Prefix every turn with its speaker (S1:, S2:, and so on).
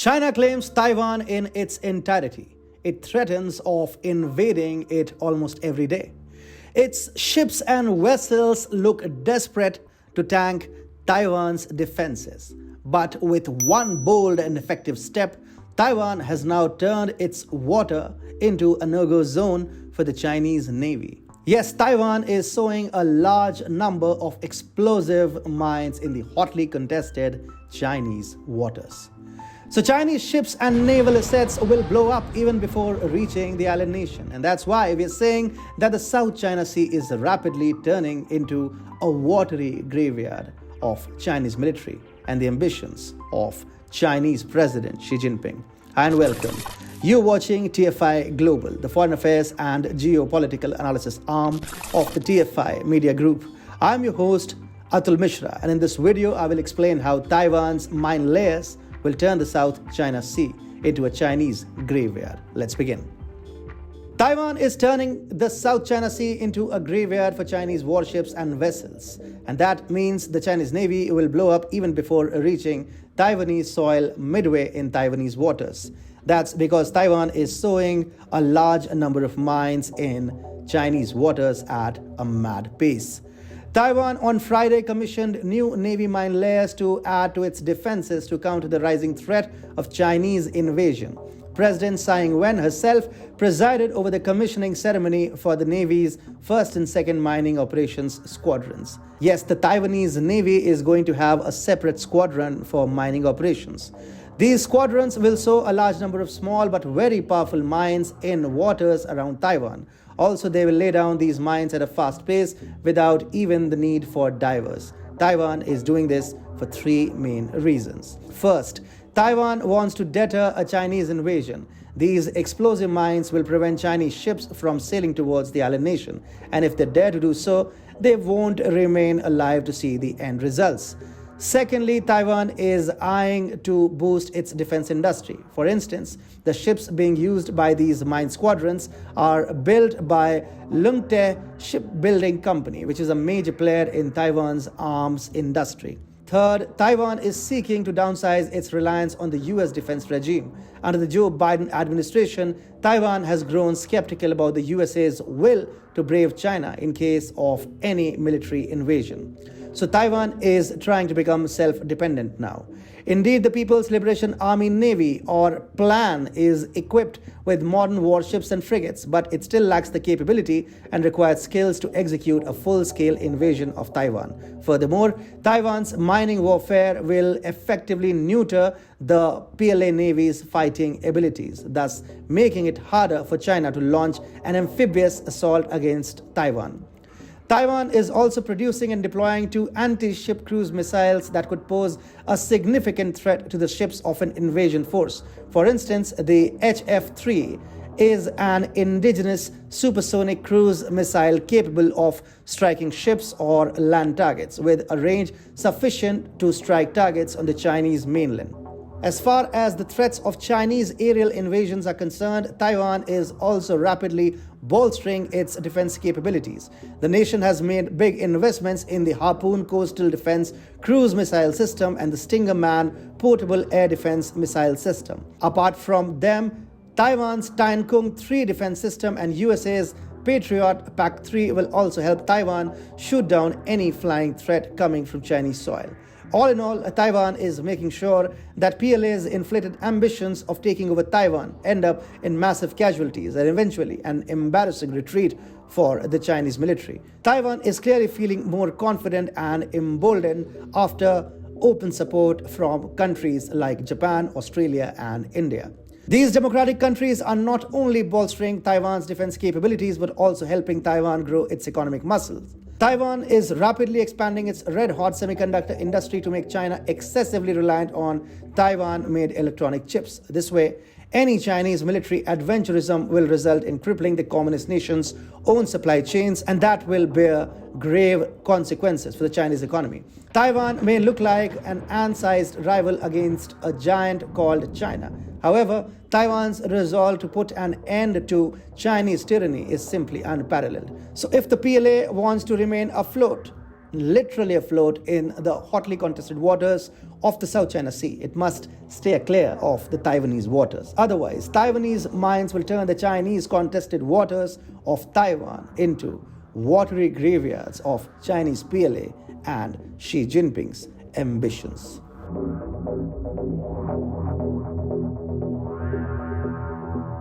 S1: China claims Taiwan in its entirety. It threatens of invading it almost every day. Its ships and vessels look desperate to tank Taiwan's defenses. But with one bold and effective step, Taiwan has now turned its water into a no-go zone for the Chinese Navy. Yes, Taiwan is sowing a large number of explosive mines in the hotly contested Chinese waters. So Chinese ships and naval assets will blow up even before reaching the island nation. And that's why we're saying that the South China Sea is rapidly turning into a watery graveyard of Chinese military and the ambitions of Chinese President Xi Jinping. Hi and welcome. You're watching TFI Global, the foreign affairs and geopolitical analysis arm of the TFI Media Group. I'm your host, Atul Mishra, and in this video, I will explain how Taiwan's mine layers will turn the South China Sea into a Chinese graveyard. Let's begin. Taiwan is turning the South China Sea into a graveyard for Chinese warships and vessels. And that means the Chinese Navy will blow up even before reaching Taiwanese soil midway in Taiwanese waters. That's because Taiwan is sowing a large number of mines in Chinese waters at a mad pace. Taiwan on Friday commissioned new Navy mine layers to add to its defenses to counter the rising threat of Chinese invasion. President Tsai Ing-wen herself presided over the commissioning ceremony for the Navy's first and second mining operations squadrons. Yes, the Taiwanese Navy is going to have a separate squadron for mining operations. These squadrons will sow a large number of small but very powerful mines in waters around Taiwan. Also, they will lay down these mines at a fast pace without even the need for divers. Taiwan is doing this for three main reasons. First, Taiwan wants to deter a Chinese invasion. These explosive mines will prevent Chinese ships from sailing towards the island nation. And if they dare to do so, they won't remain alive to see the end results. Secondly, Taiwan is eyeing to boost its defense industry. For instance, the ships being used by these mine squadrons are built by Lungte Shipbuilding Company, which is a major player in Taiwan's arms industry. Third, Taiwan is seeking to downsize its reliance on the US defense regime. Under the Joe Biden administration, Taiwan has grown skeptical about the USA's will to brave China in case of any military invasion. So Taiwan is trying to become self-dependent now. Indeed, the People's Liberation Army Navy, or PLAN, is equipped with modern warships and frigates, but it still lacks the capability and requires skills to execute a full-scale invasion of Taiwan. Furthermore, Taiwan's mining warfare will effectively neuter the PLA Navy's fighting abilities, thus making it harder for China to launch an amphibious assault against Taiwan. Taiwan is also producing and deploying two anti-ship cruise missiles that could pose a significant threat to the ships of an invasion force. For instance, the HF-3 is an indigenous supersonic cruise missile capable of striking ships or land targets with a range sufficient to strike targets on the Chinese mainland. As far as the threats of Chinese aerial invasions are concerned, Taiwan is also rapidly bolstering its defense capabilities. The nation has made big investments in the Harpoon Coastal Defense Cruise Missile System and the Stinger Man Portable Air Defense Missile System. Apart from them, Taiwan's Tainkung 3 defense system and USA's Patriot PAC-3 will also help Taiwan shoot down any flying threat coming from Chinese soil. All in all, Taiwan is making sure that PLA's inflated ambitions of taking over Taiwan end up in massive casualties and eventually an embarrassing retreat for the Chinese military. Taiwan is clearly feeling more confident and emboldened after open support from countries like Japan, Australia, and India. These democratic countries are not only bolstering Taiwan's defense capabilities but also helping Taiwan grow its economic muscles. Taiwan is rapidly expanding its red-hot semiconductor industry to make China excessively reliant on Taiwan-made electronic chips. This way, any Chinese military adventurism will result in crippling the communist nation's own supply chains, and that will bear grave consequences for the Chinese economy. Taiwan may look like an ant-sized rival against a giant called China. However, Taiwan's resolve to put an end to Chinese tyranny is simply unparalleled. So if the PLA wants to remain afloat, literally afloat in the hotly contested waters of the South China Sea. It must stay clear of the Taiwanese waters. Otherwise, Taiwanese minds will turn the Chinese contested waters of Taiwan into watery graveyards of Chinese PLA and Xi Jinping's ambitions.